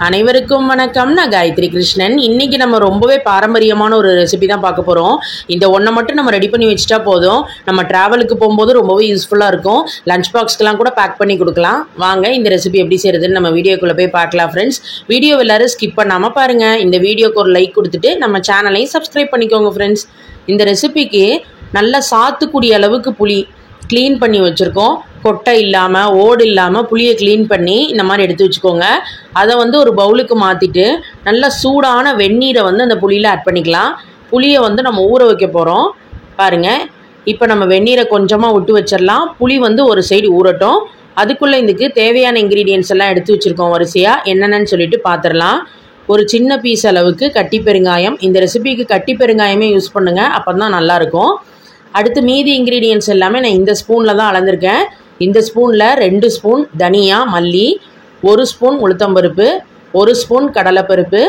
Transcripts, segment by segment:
அனைவருக்கும் வணக்கம். நான் காயத்ரி கிருஷ்ணன். இன்றைக்கி நம்ம ரொம்பவே பாரம்பரியமான ஒரு ரெசிபி தான் பார்க்க போகிறோம். இந்த ஒன்றை மட்டும் நம்ம ரெடி பண்ணி வச்சுட்டா போதும். நம்ம ட்ராவலுக்கு போகும்போது ரொம்பவே யூஸ்ஃபுல்லாக இருக்கும். லஞ்ச் பாக்ஸ்க்கெலாம் கூட பேக் பண்ணி கொடுக்கலாம். வாங்க இந்த ரெசிபி எப்படி செய்கிறதுன்னு நம்ம வீடியோக்குள்ளே போய் பார்க்கலாம் ஃப்ரெண்ட்ஸ். வீடியோ எல்லோரும் ஸ்கிப் பண்ணாமல் பாருங்கள். இந்த வீடியோக்கு ஒரு லைக் கொடுத்துட்டு நம்ம சேனலையும் சப்ஸ்கிரைப் பண்ணிக்கோங்க ஃப்ரெண்ட்ஸ். இந்த ரெசிபிக்கு நல்லா சாத்துக்கூடிய அளவுக்கு புளி க்ளீன் பண்ணி வச்சுருக்கோம். கொட்டை இல்லாமல் ஓடு இல்லாமல் புளியை க்ளீன் பண்ணி இந்த மாதிரி எடுத்து வச்சுக்கோங்க. அதை ஒரு பவுலுக்கு மாற்றிட்டு நல்லா சூடான வெந்நீரை அந்த புளியில் ஆட் பண்ணிக்கலாம். புளியை நம்ம ஊற வைக்க போகிறோம். பாருங்கள், இப்போ நம்ம வெந்நீரை கொஞ்சமாக விட்டு வச்சிடலாம். புளி ஒரு சைடு ஊறட்டும். அதுக்குள்ளே இதுக்கு தேவையான இன்க்ரீடியன்ஸ் எல்லாம் எடுத்து வச்சுருக்கோம். வரிசையாக என்னென்னு சொல்லிட்டு பார்த்துடலாம். ஒரு சின்ன பீஸ் அளவுக்கு கட்டி பெருங்காயம். இந்த ரெசிபிக்கு கட்டி பெருங்காயமே யூஸ் பண்ணுங்கள், அப்போ தான் நல்லாயிருக்கும். அடுத்து மீதி இன்க்ரீடியன்ஸ் எல்லாமே நான் இந்த ஸ்பூனில் தான் அளந்திருக்கேன். இந்த ஸ்பூனில் 2 ஸ்பூன் தனியா மல்லி, 1 ஸ்பூன் உளுத்தம்பருப்பு, 1 ஸ்பூன் கடலைப்பருப்பு,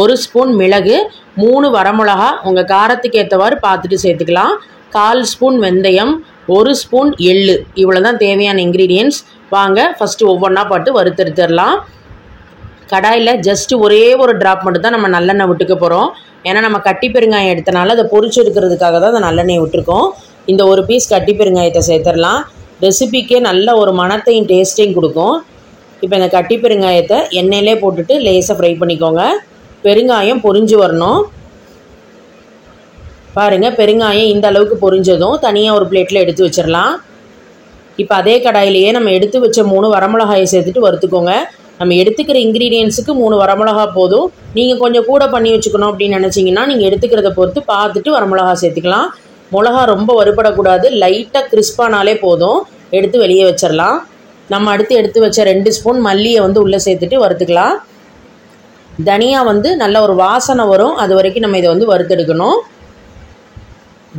1 ஸ்பூன் மிளகு, 3 வரமிளகா உங்கள் காரத்துக்கு ஏற்றவாறு பார்த்துட்டு சேர்த்துக்கலாம், 1/4 ஸ்பூன் வெந்தயம், 1 ஸ்பூன் எள்ளு. இவ்வளோ தான் தேவையான இன்க்ரீடியன்ஸ். வாங்க ஃபஸ்ட்டு ஒவ்வொன்றா போட்டு வறுத்தெடுத்துடலாம். கடாயில் ஜஸ்ட்டு ஒரே ஒரு ட்ராப் மட்டும் தான் நம்ம நல்லெண்ணெய் விட்டுக்க போகிறோம். ஏன்னா நம்ம கட்டி பெருங்காயம் எடுத்தனால அதை பொரிச்சு எடுக்கிறதுக்காக தான் அந்த நல்லெண்ணெய் விட்டுருக்கோம். இந்த ஒரு பீஸ் கட்டி பெருங்காயத்தை சேர்த்துடலாம். ரெசிபிக்கே நல்ல ஒரு மணத்தையும் டேஸ்ட்டையும் கொடுக்கும். இப்போ இந்த கட்டி பெருங்காயத்தை எண்ணெயிலே போட்டுட்டு லேசாக ஃப்ரை பண்ணிக்கோங்க. பெருங்காயம் பொரிஞ்சு வரணும். பாருங்கள், பெருங்காயம் இந்த அளவுக்கு பொரிஞ்சதும் தனியாக ஒரு பிளேட்டில் எடுத்து வச்சிடலாம். இப்போ அதே கடாயிலேயே நம்ம எடுத்து வச்ச 3 வரமிளகாயை சேர்த்துட்டு வறுத்துக்கோங்க. நம்ம எடுத்துக்கிற இன்க்ரீடியன்ஸுக்கு 3 வரமிளகா போதும். நீங்கள் கொஞ்சம் கூட பண்ணி வச்சுக்கணும் அப்படின்னு நினச்சிங்கன்னா நீங்கள் எடுத்துக்கிறத பொறுத்து பார்த்துட்டு வரமிளகா சேர்த்துக்கலாம். மிளகா ரொம்ப வறுபடக்கூடாது, லைட்டாக கிறிஸ்பானாலே போதும். எடுத்து வெளியே வச்சிடலாம். நம்ம அடுத்து எடுத்து வச்ச 2 ஸ்பூன் மல்லியை உள்ளே சேர்த்துட்டு வறுத்துக்கலாம். தனியா நல்ல ஒரு வாசனை வரும், அது வரைக்கும் நம்ம இதை வறுத்தெடுக்கணும்.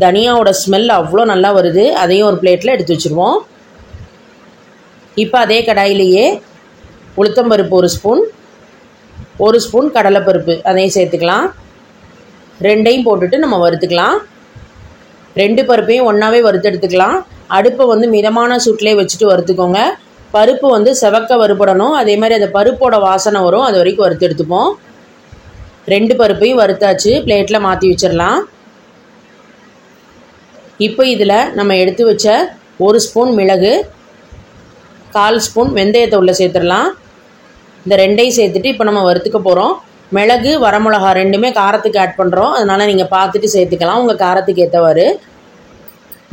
தனியாவோட ஸ்மெல் அவ்வளோ நல்லா வருது. அதையும் ஒரு பிளேட்டில் எடுத்து வச்சுருவோம். இப்போ அதே கடாயிலேயே உளுத்தம்பருப்பு 1 ஸ்பூன், 1 ஸ்பூன் கடலைப்பருப்பு அதையும் சேர்த்துக்கலாம். ரெண்டையும் போட்டுட்டு நம்ம வறுத்துக்கலாம். 2 பருப்பையும் ஒன்றாவே வறுத்தெடுத்துக்கலாம். அடுப்பை மிதமான சூட்டிலே வச்சுட்டு வறுத்துக்கோங்க. பருப்பு செவக்க வறுபடணும். அதே மாதிரி அந்த பருப்போட வாசனை வரும், அது வரைக்கும் வறுத்தெடுத்துப்போம். 2 பருப்பையும் வறுத்தாச்சு. பிளேட்டில் மாற்றி வச்சிடலாம். இப்போ இதில் நம்ம எடுத்து வச்ச 1 ஸ்பூன் மிளகு, 1/4 ஸ்பூன் வெந்தயத்தை உள்ளே சேர்த்துடலாம். இந்த ரெண்டையும் சேர்த்துட்டு இப்போ நம்ம வறுத்துக்க போகிறோம். மிளகு வரமிளகா ரெண்டுமே காரத்துக்கு ஆட் பண்ணுறோம், அதனால் நீங்கள் பார்த்துட்டு சேர்த்துக்கலாம் உங்கள் காரத்துக்கு ஏற்றவாறு.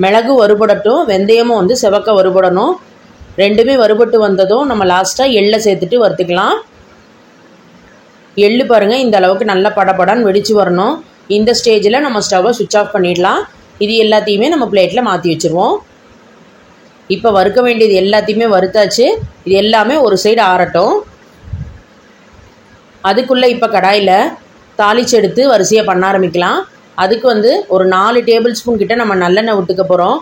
மிளகு வறுபடட்டும், வெந்தயமும் செவக்க வறுபடணும். ரெண்டுமே வறுபட்டு வந்ததும் நம்ம லாஸ்ட்டாக எள்ளை சேர்த்துட்டு வறுத்துக்கலாம். எள்ளு பாருங்கள், இந்த அளவுக்கு நல்லா படபடான்னு வெடித்து வரணும். இந்த ஸ்டேஜில் நம்ம ஸ்டவ்வை சுவிட்ச் ஆஃப் பண்ணிடலாம். இது எல்லாத்தையுமே நம்ம பிளேட்டில் மாற்றி வச்சுருவோம். இப்போ வறுக்க வேண்டியது எல்லாத்தையுமே வறுத்தாச்சு. இது எல்லாமே ஒரு சைடு ஆறட்டும். அதுக்குள்ளே இப்போ கடாயில் தாளிச்சு எடுத்து வரிசையாக பண்ண ஆரம்பிக்கலாம். அதுக்கு ஒரு 4 டேபிள் ஸ்பூன் கிட்ட நம்ம நல்லெண்ணெய் விட்டுக்க போகிறோம்.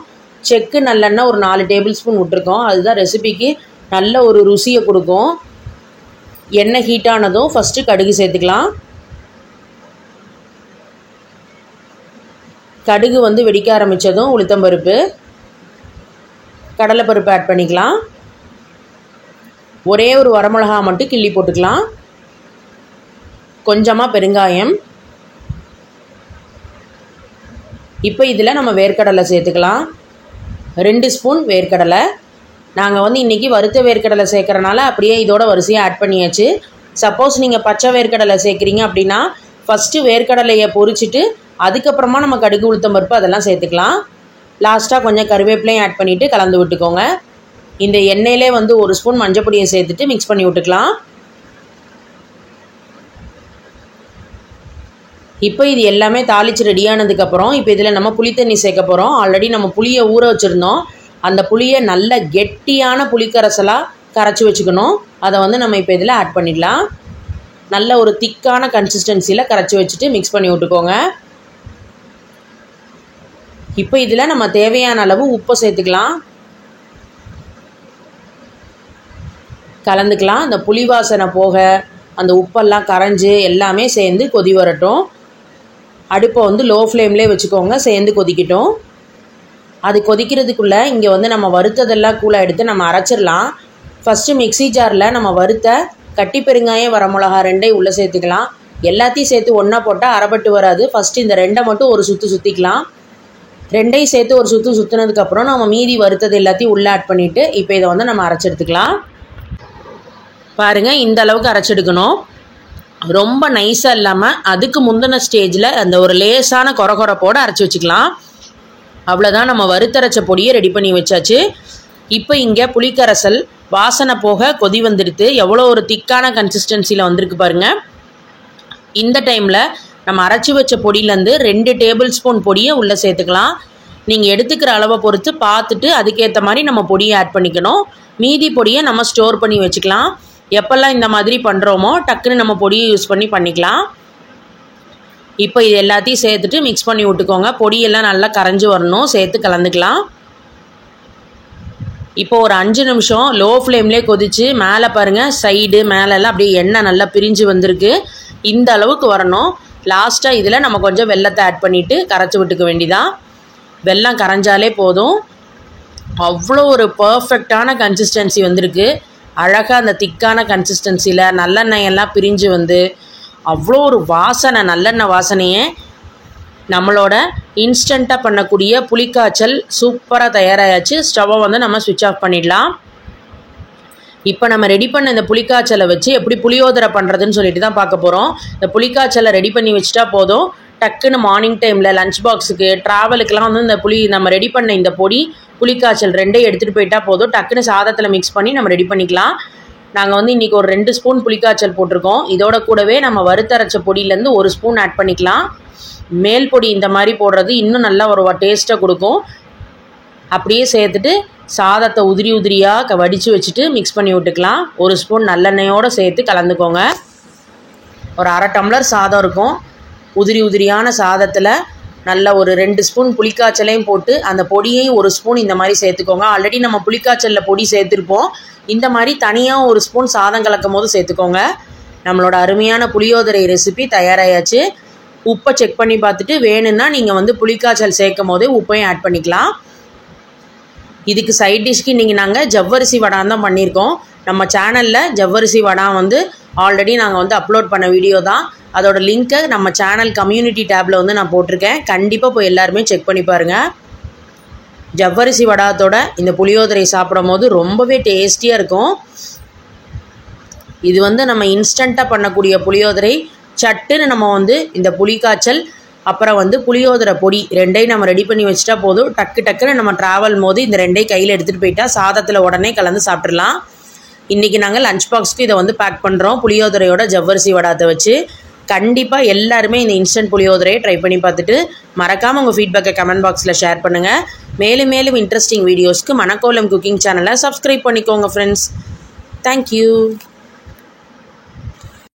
செக்கு நல்லெண்ணெய் ஒரு 4 டேபிள் ஸ்பூன் விட்டுருக்கோம். அதுதான் ரெசிபிக்கு நல்ல ஒரு ருசியை கொடுக்கும். எண்ணெய் ஹீட்டானதும் ஃபஸ்ட்டு கடுகு சேர்த்துக்கலாம். கடுகு வெடிக்க ஆரம்பித்ததும் உளுத்தம்பருப்பு, கடலைப்பருப்பு ஆட் பண்ணிக்கலாம். ஒரே ஒரு வரமிளகா மட்டும் கிள்ளி போட்டுக்கலாம். கொஞ்சமாக பெருங்காயம். இப்போ இதில் நம்ம வேர்க்கடலை சேர்த்துக்கலாம். 2 ஸ்பூன் வேர்க்கடலை. நாங்கள் இன்றைக்கி வறுத்த வேர்க்கடலை சேர்க்குறனால அப்படியே இதோட வரிசையாக ஆட் பண்ணியாச்சு. சப்போஸ் நீங்கள் பச்சை வேர்க்கடலை சேர்க்குறீங்க அப்படின்னா ஃபஸ்ட்டு வேர்க்கடலையை பொரிச்சிட்டு அதுக்கப்புறமா நம்ம கடுகு உளுத்தம்பருப்பு அதெல்லாம் சேர்த்துக்கலாம். லாஸ்ட்டாக கொஞ்சம் கருவேப்பிலையும் ஆட் பண்ணிவிட்டு கலந்து விட்டுக்கோங்க. இந்த எண்ணெயிலே 1 ஸ்பூன் மஞ்சப்பொடியை சேர்த்துட்டு மிக்ஸ் பண்ணி விட்டுக்கலாம். இப்போ இது எல்லாமே தாளித்து ரெடியானதுக்கப்புறம் இப்போ இதில் நம்ம புளி தண்ணி சேர்க்க போகிறோம். ஆல்ரெடி நம்ம புளியை ஊற வச்சுருந்தோம். அந்த புளியை நல்ல கெட்டியான புளிக்கரைசலாக கரைச்சி வச்சுக்கணும். அதை நம்ம இப்போ இதில் ஆட் பண்ணிடலாம். நல்ல ஒரு திக்கான கன்சிஸ்டன்சியில் கரைச்சி வச்சுட்டு மிக்ஸ் பண்ணி விட்டுக்கோங்க. இப்போ இதில் நம்ம தேவையான அளவு உப்பை சேர்த்துக்கலாம். கலந்துக்கலாம். அந்த புளி வாசனை போக அந்த உப்பெல்லாம் கரைஞ்சி எல்லாமே சேர்ந்து கொதி வரட்டும். அடுப்பை லோ ஃப்ளேம்லேயே வச்சுக்கோங்க, சேர்ந்து கொதிக்கட்டும். அது கொதிக்கிறதுக்குள்ளே இங்கே நம்ம வறுத்ததெல்லாம் கூலாக எடுத்து நம்ம அரைச்சிடலாம். ஃபஸ்ட்டு மிக்ஸி ஜாரில் நம்ம வறுத்த கட்டி பெருங்காயம் வரமிளகா 2 உள்ளே சேர்த்துக்கலாம். எல்லாத்தையும் சேர்த்து ஒன்றா போட்டால் அரைப்பட்டு வராது. ஃபஸ்ட்டு இந்த 2 மட்டும் ஒரு சுற்றிக்கலாம். 2 சேர்த்து ஒரு சுற்றினதுக்கப்புறம் நம்ம மீதி வறுத்தது எல்லாத்தையும் உள்ளே ஆட் பண்ணிவிட்டு இப்போ இதை வந்து நம்ம அரைச்செடுத்துக்கலாம். பாருங்கள், இந்த அளவுக்கு அரைச்செடுக்கணும். ரொம்ப நைஸாக இல்லாமல் அதுக்கு முந்தின ஸ்டேஜில் அந்த ஒரு லேசான கொரகொரப்போடு அரைச்சி வச்சுக்கலாம். அவ்வளோதான், நம்ம வறுத்தரைச்ச பொடியை ரெடி பண்ணி வச்சாச்சு. இப்போ இங்கே புளிக்கரைசல் வாசனை போக கொதி வந்துடுது. எவ்வளோ ஒரு திக்கான கன்சிஸ்டன்சியில் வந்திருக்கு பாருங்கள். இந்த டைமில் நம்ம அரைச்சி வச்ச பொடியிலேருந்து 2 டேபிள் ஸ்பூன் பொடியை உள்ளே சேர்த்துக்கலாம். நீங்கள் எடுத்துக்கிற அளவை பொறுத்து பார்த்துட்டு அதுக்கேற்ற மாதிரி நம்ம பொடியை ஆட் பண்ணிக்கணும். மீதி பொடியை நம்ம ஸ்டோர் பண்ணி வச்சுக்கலாம். எப்போல்லாம் இந்த மாதிரி பண்ணுறோமோ டக்குன்னு நம்ம பொடியை யூஸ் பண்ணிக்கலாம். இப்போ இது எல்லாத்தையும் சேர்த்துட்டு மிக்ஸ் பண்ணி விட்டுக்கோங்க. பொடியெல்லாம் நல்லா கரைஞ்சி வரணும், சேர்த்து கலந்துக்கலாம். இப்போ ஒரு 5 நிமிஷம் லோ ஃப்ளேம்லேயே கொதித்து மேலே பாருங்கள், சைடு மேலெல்லாம் அப்படியே எண்ணெய் நல்லா பிரிஞ்சு வந்திருக்கு. இந்த அளவுக்கு வரணும். லாஸ்ட்டாக இதில் நம்ம கொஞ்சம் வெல்லத்தை ஆட் பண்ணிவிட்டு கரைச்சி விட்டுக்க வேண்டிதான். வெல்லம் கரைஞ்சாலே போதும். அவ்வளோ ஒரு பர்ஃபெக்டான கன்சிஸ்டன்சி வந்திருக்கு. அழகாக அந்த திக்கான கன்சிஸ்டன்சியில் நல்லெண்ணெயெல்லாம் பிரிஞ்சு வந்து அவ்வளோ ஒரு வாசனை, நல்லெண்ணெய் வாசனையே. நம்மளோட இன்ஸ்டண்ட்டாக பண்ணக்கூடிய புளிக்காய்ச்சல் சூப்பராக தயாராகியாச்சு. ஸ்டவ்வை வந்து நம்ம ஸ்விட்ச் ஆஃப் பண்ணிடலாம். இப்போ நம்ம ரெடி பண்ண இந்த புளிக்காய்ச்சலை வச்சு எப்படி புளியோதரை பண்ணுறதுன்னு சொல்லிட்டு தான் பார்க்க போகிறோம். இந்த புளிக்காய்ச்சலை ரெடி பண்ணி வச்சுட்டா போதும். டக்குன்னு மார்னிங் டைமில் லஞ்ச் பாக்ஸுக்கு ட்ராவலுக்கெலாம் வந்து இந்த நம்ம ரெடி பண்ண இந்த பொடி புளிக்காய்ச்சல் 2 எடுத்துகிட்டு போயிட்டால் போதும். டக்குன்னு சாதத்தில் மிக்ஸ் பண்ணி நம்ம ரெடி பண்ணிக்கலாம். நாங்கள் வந்து இன்றைக்கி ஒரு 2 ஸ்பூன் புளிக்காய்ச்சல் போட்டிருக்கோம். இதோட கூடவே நம்ம வறுத்தரைச்ச பொடியிலேருந்து 1 ஸ்பூன் ஆட் பண்ணிக்கலாம். மேல் பொடி இந்த மாதிரி போடுறது இன்னும் நல்லா ஒரு டேஸ்ட்டை கொடுக்கும். அப்படியே சேர்த்துட்டு சாதத்தை உதிரியாக வடித்து வச்சுட்டு மிக்ஸ் பண்ணி விட்டுக்கலாம். 1 ஸ்பூன் நல்லெண்ணெயோடு சேர்த்து கலந்துக்கோங்க. ஒரு 1/2 டம்ளர் சாதம் இருக்கும். உதிரியான சாதத்தில் நல்ல ஒரு 2 ஸ்பூன் புளிக்காய்ச்சலையும் போட்டு அந்த பொடியையும் 1 ஸ்பூன் இந்த மாதிரி சேர்த்துக்கோங்க. ஆல்ரெடி நம்ம புளிக்காய்ச்சலில் பொடி சேர்த்துருப்போம். இந்த மாதிரி தனியாக 1 ஸ்பூன் சாதம் கலக்கும் போது சேர்த்துக்கோங்க. நம்மளோட அருமையான புளியோதரை ரெசிபி தயாராகியாச்சு. உப்பை செக் பண்ணி பார்த்துட்டு வேணும்னா நீங்கள் வந்து புளிக்காய்ச்சல் சேர்க்கும் போதே உப்பையும் ஆட் பண்ணிக்கலாம். இதுக்கு சைட் டிஷ்க்கு இன்றைக்கி நாங்கள் ஜவ்வரிசி வடான் தான் பண்ணியிருக்கோம். நம்ம சேனலில் ஜவ்வரிசி வடான் வந்து ஆல்ரெடி நாங்கள் வந்து அப்லோட் பண்ண வீடியோ தான். அதோட லிங்க்கை நம்ம சேனல் கம்யூனிட்டி டேப்பில் வந்து நான் போட்டிருக்கேன். கண்டிப்பாக போய் எல்லாருமே செக் பண்ணி பாருங்கள். ஜவ்வரிசி வடாத்தோட இந்த புளியோதரை சாப்பிடும் போது ரொம்பவே டேஸ்டியாக இருக்கும். இது வந்து நம்ம இன்ஸ்டண்ட்டாக பண்ணக்கூடிய புளியோதரை. சட்டுன்னு நம்ம வந்து இந்த புளிக்காய்ச்சல் அப்புறம் வந்து புளியோதரை பொடி 2 நம்ம ரெடி பண்ணி வச்சுட்டா போதும். டக்குன்னு நம்ம ட்ராவல் போது இந்த 2 கையில் எடுத்துகிட்டு போயிட்டா சாதத்தில் உடனே கலந்து சாப்பிட்றலாம். இன்றைக்கி நாங்கள் லஞ்ச் பாக்ஸ்க்கு இதை வந்து பேக் பண்ணுறோம் புளியோதரையோட ஜவ்வரிசி வடாத்தை வச்சு. கண்டிப்பாக எல்லாருமே இந்த இன்ஸ்டன்ட் புளியோதரையை ட்ரை பண்ணி பார்த்துட்டு மறக்காமல் உங்கள் ஃபீட்பேக்கை கமெண்ட் பாக்ஸில் ஷேர் பண்ணுங்கள். மேலும் இன்ட்ரெஸ்டிங் வீடியோஸ்க்கு மணக்கோலம் குக்கிங் சேனலை சப்ஸ்கிரைப் பண்ணிக்கோங்க ஃப்ரெண்ட்ஸ். தேங்க்யூ.